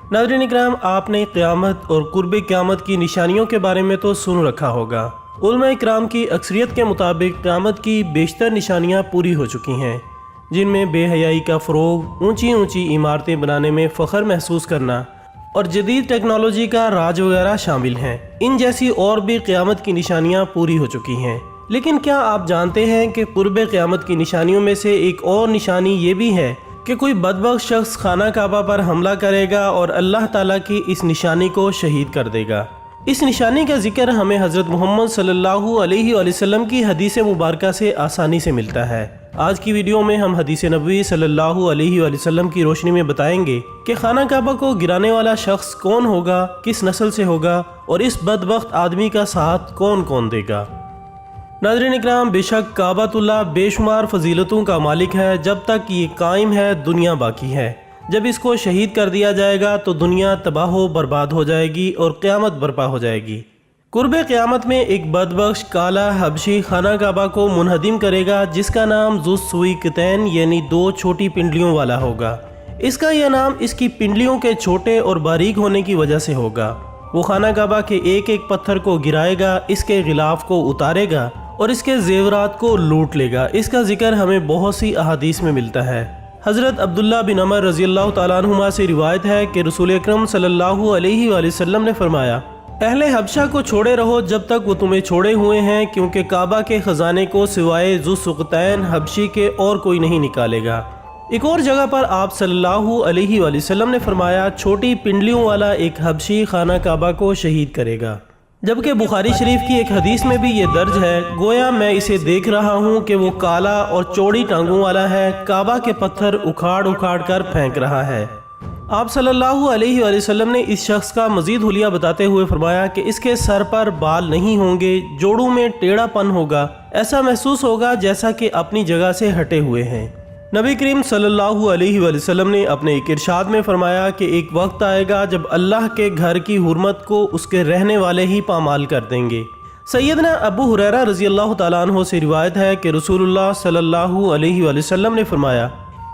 नाज़रीन इकराम, आपने क़यामत और कुर्ब क़यामत की निशानियों के बारे में तो सुन रखा होगा। उलमा इकराम की अक्सरियत के मुताबिक क़यामत की बेशतर निशानियाँ पूरी हो चुकी हैं, जिनमें बेहयाई का फ़रोग़, ऊंची ऊंची इमारतें बनाने में फ़ख्र महसूस करना और जदीद टेक्नोलॉजी का राज वगैरह शामिल हैं। इन जैसी और भी क़यामत की निशानियाँ पूरी हो चुकी हैं। लेकिन क्या आप जानते हैं कि कुर्ब क़यामत की निशानियों में से एक और निशानी ये भी है कि कोई बदबख्त शख्स खाना काबा पर हमला करेगा और अल्लाह ताला की इस निशानी को शहीद कर देगा। इस निशानी का जिक्र हमें हज़रत मोहम्मद सल्लल्लाहु अलैहि वसल्लम की हदीस मुबारका से आसानी से मिलता है। आज की वीडियो में हम हदीस नबवी सल्लल्लाहु अलैहि वसल्लम की रोशनी में बताएंगे कि खाना काबा को गिराने वाला शख्स कौन होगा, किस नस्ल से होगा और इस बदबख्त आदमी का साथ कौन कौन देगा। नाज़रीन इकराम, बेशक काबतुल्लाह बेशुमार फजीलतों का मालिक है। जब तक ये कायम है दुनिया बाकी है। जब इसको शहीद कर दिया जाएगा तो दुनिया तबाह बर्बाद हो जाएगी और क़यामत बर्पा हो जाएगी। कुर्ब क़यामत में एक बदबख्श काला हबशी खाना काबा को मुनहदिम करेगा, जिसका नाम ज़ुस्सुइक़तैन यानी दो छोटी पिंडलियों वाला होगा। इसका यह नाम इसकी पिंडलियों के छोटे और बारीक होने की वजह से होगा। वो खाना काबा के एक एक पत्थर को गिराएगा, इसके गिलाफ को उतारेगा और इसके जेवरात को लूट लेगा। इसका जिक्र हमें बहुत सी अहादीस में मिलता है। हज़रत अब्दुल्ला बिन अमर रज़ियल्लाहु ताला अन्हुमा से रिवायत है कि रसूल अकरम सल्लल्लाहु अलैहि वसल्लम ने फरमाया, अहले हबशा को छोड़े रहो जब तक वो तुम्हें छोड़े हुए हैं, क्योंकि काबा के ख़जाने को सिवाय ज़ुस्सुक़तैन हबशी के और कोई नहीं निकालेगा। एक और जगह पर आप सल्लल्लाहु अलैहि वसल्लम ने फरमाया, छोटी पिंडलियों वाला एक हबशी खाना काबा को शहीद करेगा। जबकि बुखारी शरीफ की एक हदीस में भी ये दर्ज है, गोया मैं इसे देख रहा हूँ कि वो काला और चौड़ी टांगों वाला है, काबा के पत्थर उखाड़ उखाड़ कर फेंक रहा है। आप सल्लल्लाहु अलैहि वसल्लम ने इस शख्स का मजीद हुलिया बताते हुए फरमाया कि इसके सर पर बाल नहीं होंगे, जोड़ों में टेढ़ापन होगा, ऐसा महसूस होगा जैसा कि अपनी जगह से हटे हुए हैं। नबी करीम सल्लल्लाहु अलैहि वसल्लम ने अपने एक इरशाद में फरमाया कि एक वक्त आएगा जब अल्लाह के घर की हुर्मत को उसके रहने वाले ही पामाल कर देंगे। सैयदना अबू हुरैरा रज़ियल्लाहु ताला अन्हु से रिवायत है कि रसूलुल्लाह सल्लल्लाहु अलैहि वसल्लम ने फरमाया,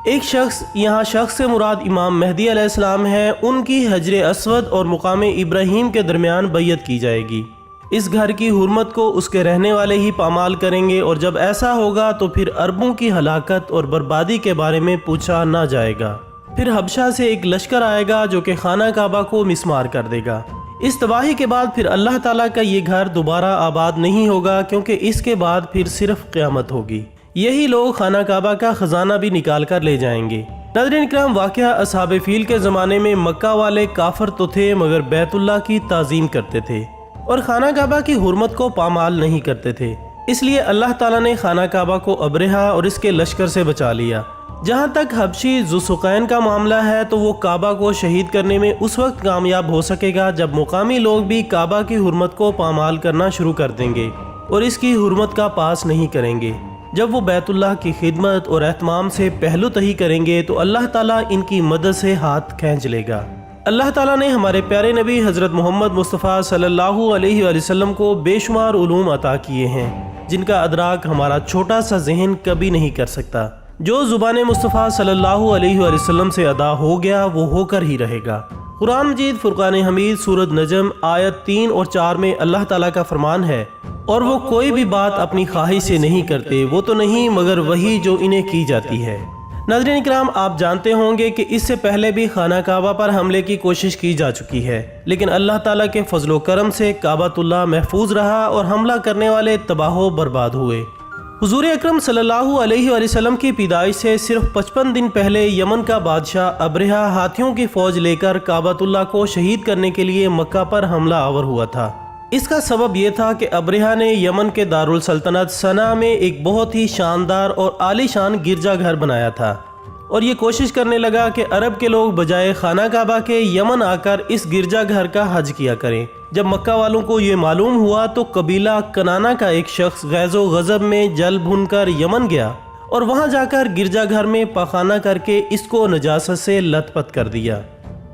एक शख्स, यहाँ शख्स से मुराद इमाम मेहदी अलैहिस्सलाम है, उनकी हजर अस्वद और मुकाम इब्राहीम के दरमियान बैयत की जाएगी। इस घर की हुर्मत को उसके रहने वाले ही पामाल करेंगे और जब ऐसा होगा तो फिर अरबों की हलाकत और बर्बादी के बारे में पूछा ना जाएगा। फिर हबशा से एक लश्कर आएगा जो कि खाना काबा को मिस्मार कर देगा। इस तबाही के बाद फिर अल्लाह ताला का ये घर दोबारा आबाद नहीं होगा, क्योंकि इसके बाद फिर सिर्फ क़यामत होगी। यही लोग खाना काबा का ख़जाना भी निकाल कर ले जाएंगे। नाज़रीन इकराम, वाक़या असहाबे फील के ज़माने में मक्का वाले काफर तो थे मगर बैतुल्लाह की ताज़ीम करते थे और खाना काबा की हुर्मत को पामाल नहीं करते थे। इसलिए अल्लाह ताला ने खाना काबा को अब्रहा और इसके लश्कर से बचा लिया। जहाँ तक हबशी ज़ुस्सुक़ैन का मामला है तो वो काबा को शहीद करने में उस वक्त कामयाब हो सकेगा जब मुकामी लोग भी काबा की हुर्मत को पामाल करना शुरू कर देंगे और इसकी हुर्मत का पास नहीं करेंगे। जब वो बैतुल्लाह की खिदमत और एहतमाम से पहलू तही करेंगे तो अल्लाह ताला इनकी मदद से हाथ खींच लेगा। अल्लाह ताला ने हमारे प्यारे नबी हज़रत मोहम्मद मुस्तफ़ा सल्लल्लाहु अलैहि वसल्लम को बेशुमार उलूम अता किए हैं, जिनका अदराक हमारा छोटा सा जहन कभी नहीं कर सकता। जो ज़ुबान मुस्तफ़ा सल्लल्लाहु अलैहि वसल्लम से अदा हो गया वो होकर ही रहेगा। कुरान मजीद फुरक़ान हमीद सूरत नजम आयत 3 और 4 में अल्लाह ताला का फरमान है, और वो कोई भी बात अपनी ख्वाहिश से नहीं करते, वो तो नहीं मगर वही जो इन्हें की जाती है। नाज़रीन इकराम, आप जानते होंगे कि इससे पहले भी खाना काबा पर हमले की कोशिश की जा चुकी है, लेकिन अल्लाह ताला के फजलो करम से काबतुल्लाह महफूज रहा और हमला करने वाले तबाह बर्बाद हुए। हुजूर अकरम सल्लल्लाहु अलैहि वसल्लम की पैदाइश से सिर्फ 55 दिन पहले यमन का बादशाह अब्रहा हाथियों की फौज लेकर काबतुल्लाह को शहीद करने के लिए मक्का पर हमला आवर हुआ था। इसका सबब यह था कि अब्रहा ने यमन के दारुल सल्तनत सना में एक बहुत ही शानदार और आलीशान गिरजा घर बनाया था और ये कोशिश करने लगा कि अरब के लोग बजाय खाना काबा के यमन आकर इस गिरजा घर का हज किया करें। जब मक्का वालों को ये मालूम हुआ तो कबीला कनाना का एक शख्स गैज़ो गज़ब में जल भुनकर यमन गया और वहाँ जाकर गिरजा घर में पाखाना करके इसको नजासत से लथपथ कर दिया।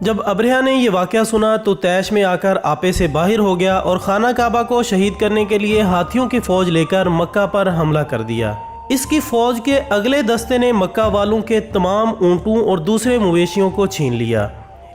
जब अब्रहा ने ये वाक़या सुना तो तैश में आकर आपे से बाहर हो गया और खाना काबा को शहीद करने के लिए हाथियों की फ़ौज लेकर मक्का पर हमला कर दिया। इसकी फ़ौज के अगले दस्ते ने मक्का वालों के तमाम ऊँटों और दूसरे मवेशियों को छीन लिया।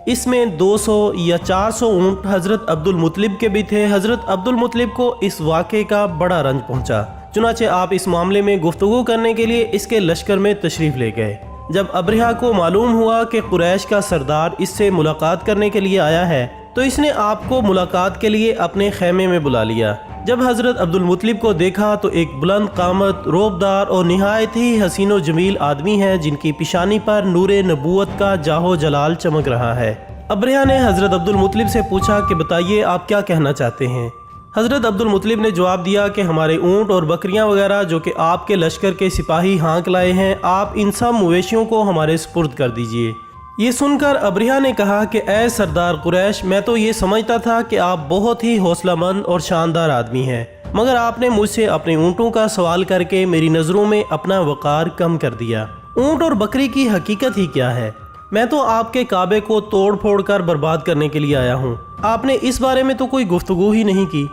اس میں 200 یا 400 اونٹ حضرت عبدالمطلب کے بھی تھے۔ حضرت عبدالمطلب کو اس واقعے کا بڑا رنج پہنچا، چنانچہ آپ اس معاملے میں گفتگو کرنے کے لیے اس کے لشکر میں تشریف لے گئے۔ جب ابرہہ کو معلوم ہوا کہ قریش کا سردار اس سے ملاقات کرنے کے لیے آیا ہے تو اس نے آپ کو ملاقات کے لیے اپنے خیمے میں بلا لیا۔ جب حضرت عبدالمطلب کو دیکھا تو ایک بلند قامت، روبدار اور نہایت ہی حسین و جمیل آدمی ہے جن کی پیشانی پر نور نبوت کا جاہ و جلال چمک رہا ہے۔ ابرہہ نے حضرت عبدالمطلب سے پوچھا کہ بتائیے آپ کیا کہنا چاہتے ہیں؟ حضرت عبدالمطلب نے جواب دیا کہ ہمارے اونٹ اور بکریاں وغیرہ جو کہ آپ کے لشکر کے سپاہی ہانک لائے ہیں، آپ ان سب مویشیوں کو ہمارے سپرد کر دیجئے۔ یہ سن کر ابرہہ نے کہا کہ اے سردار قریش، میں تو یہ سمجھتا تھا کہ آپ بہت ہی حوصلہ مند اور شاندار آدمی ہیں، مگر آپ نے مجھ سے اپنے اونٹوں کا سوال کر کے میری نظروں میں اپنا وقار کم کر دیا۔ اونٹ اور بکری کی حقیقت ہی کیا ہے؟ میں تو آپ کے کعبے کو توڑ پھوڑ کر برباد کرنے کے لیے آیا ہوں، آپ نے اس بارے میں تو کوئی گفتگو ہی نہیں کی۔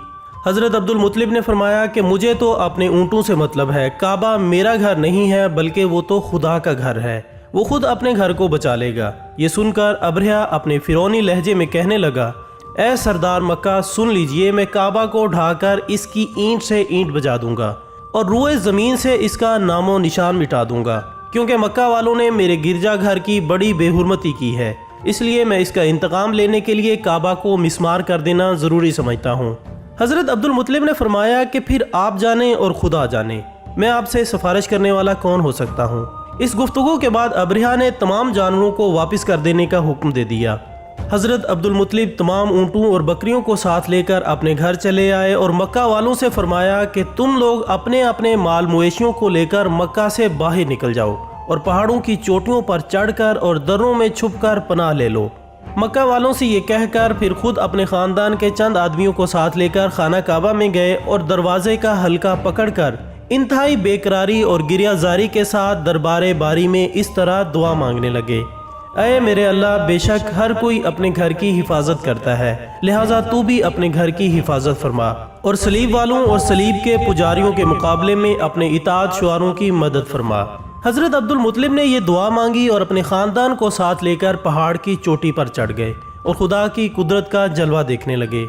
حضرت عبدالمطلب نے فرمایا کہ مجھے تو اپنے اونٹوں سے مطلب ہے، کعبہ میرا گھر نہیں ہے بلکہ وہ تو خدا کا گھر ہے، وہ خود اپنے گھر کو بچا لے گا۔ یہ سن کر ابرہہ اپنے فرعونی لہجے میں کہنے لگا، اے سردار مکہ سن لیجئے، میں کعبہ کو ڈھا کر اس کی اینٹ سے اینٹ بجا دوں گا اور روئے زمین سے اس کا نام و نشان مٹا دوں گا، کیونکہ مکہ والوں نے میرے گرجا گھر کی بڑی بے حرمتی کی ہے، اس لیے میں اس کا انتقام لینے کے لیے کعبہ کو مسمار کر دینا ضروری سمجھتا ہوں۔ حضرت عبدالمطلب نے فرمایا کہ پھر آپ جانیں اور خدا جانے، میں آپ سے سفارش کرنے والا کون ہو سکتا ہوں؟ اس گفتگو کے بعد ابرہہ نے تمام جانوروں کو واپس کر دینے کا حکم دے دیا۔ حضرت عبدالمطلب تمام اونٹوں اور بکریوں کو ساتھ لے کر اپنے گھر چلے آئے اور مکہ والوں سے فرمایا کہ تم لوگ اپنے اپنے مال مویشیوں کو لے کر مکہ سے باہر نکل جاؤ اور پہاڑوں کی چوٹیوں پر چڑھ کر اور دروں میں چھپ کر پناہ لے لو۔ مکہ والوں سے یہ کہہ کر پھر خود اپنے خاندان کے چند آدمیوں کو ساتھ لے کر خانہ کعبہ میں گئے اور دروازے کا حلقہ پکڑ کر انتہائی بے قراری اور گریہ زاری کے ساتھ دربار باری میں اس طرح دعا مانگنے لگے، اے میرے اللہ، بے شک ہر کوئی اپنے گھر کی حفاظت کرتا ہے، لہٰذا تو بھی اپنے گھر کی حفاظت فرما اور صلیب والوں اور صلیب کے پجاریوں کے مقابلے میں اپنے اطاعت شعاروں کی مدد فرما۔ حضرت عبدالمطلب نے یہ دعا مانگی اور اپنے خاندان کو ساتھ لے کر پہاڑ کی چوٹی پر چڑھ گئے اور خدا کی قدرت کا جلوہ دیکھنے لگے۔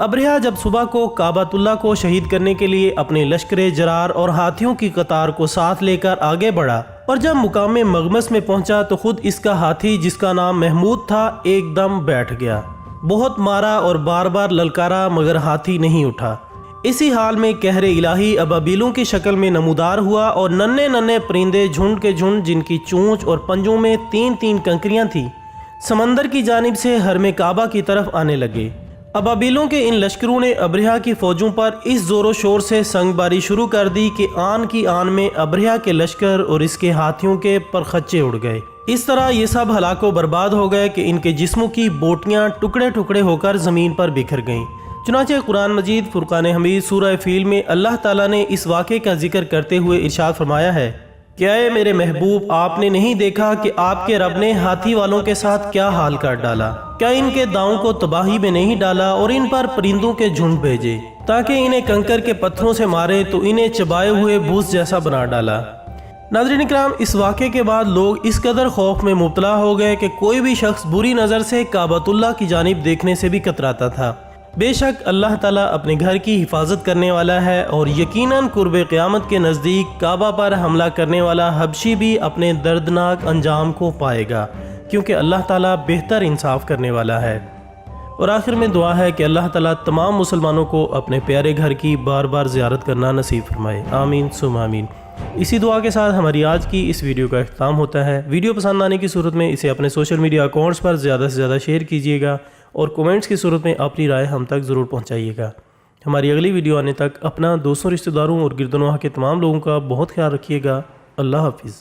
ابرہہ جب صبح کو کعبۃ اللہ کو شہید کرنے کے لیے اپنے لشکر جرار اور ہاتھیوں کی قطار کو ساتھ لے کر آگے بڑھا اور جب مقام مغمس میں پہنچا تو خود اس کا ہاتھی جس کا نام محمود تھا ایک دم بیٹھ گیا، بہت مارا اور بار بار للکارا مگر ہاتھی نہیں اٹھا۔ اسی حال میں قہر الہی ابابیلوں کی شکل میں نمودار ہوا اور ننھے ننھے پرندے جھنڈ کے جھنڈ جن کی چونچ اور پنجوں میں 3 کنکریاں تھیں سمندر کی جانب سے حرم کعبہ کی طرف آنے لگے۔ ابابیلوں کے ان لشکروں نے ابرہہ کی فوجوں پر اس زور و شور سے سنگ باری شروع کر دی کہ آن کی آن میں ابرہہ کے لشکر اور اس کے ہاتھیوں کے پرخچے اڑ گئے۔ اس طرح یہ سب ہلاک و برباد ہو گئے کہ ان کے جسموں کی بوٹیاں ٹکڑے ٹکڑے ہو کر زمین پر بکھر گئیں۔ چنانچہ قرآن مجید فرقان حمید سورہ فیل میں اللہ تعالیٰ نے اس واقعے کا ذکر کرتے ہوئے ارشاد فرمایا ہے کہ اے میرے محبوب، آپ نے نہیں دیکھا کہ آپ کے رب نے ہاتھی والوں کے ساتھ کیا حال کر ڈالا؟ کیا ان کے داؤں کو تباہی میں نہیں ڈالا اور ان پر پرندوں کے جھنڈ بھیجے تاکہ انہیں کنکر کے پتھروں سے مارے تو انہیں چبائے ہوئے بوس جیسا بنا ڈالا۔ ناظرین اکرام، اس واقعے کے بعد لوگ اس قدر خوف میں مبتلا ہو گئے کہ کوئی بھی شخص بری نظر سے کعبۃ اللہ کی جانب دیکھنے سے بھی کتراتا تھا۔ بے شک اللہ تعالیٰ اپنے گھر کی حفاظت کرنے والا ہے اور یقیناً قرب قیامت کے نزدیک کعبہ پر حملہ کرنے والا حبشی بھی اپنے دردناک انجام کو پائے گا، کیونکہ اللہ تعالیٰ بہتر انصاف کرنے والا ہے۔ اور آخر میں دعا ہے کہ اللہ تعالیٰ تمام مسلمانوں کو اپنے پیارے گھر کی بار بار زیارت کرنا نصیب فرمائے، آمین ثم آمین۔ اسی دعا کے ساتھ ہماری آج کی اس ویڈیو کا اختتام ہوتا ہے۔ ویڈیو پسند آنے کی صورت میں اسے اپنے سوشل میڈیا اکاؤنٹس پر زیادہ سے زیادہ شیئر کیجیے گا اور کومنٹس کی صورت میں اپنی رائے ہم تک ضرور پہنچائیے گا۔ ہماری اگلی ویڈیو آنے تک اپنا دوستوں، رشتہ داروں اور گرد و نواح کے تمام لوگوں کا بہت خیال رکھیے گا۔ اللہ حافظ۔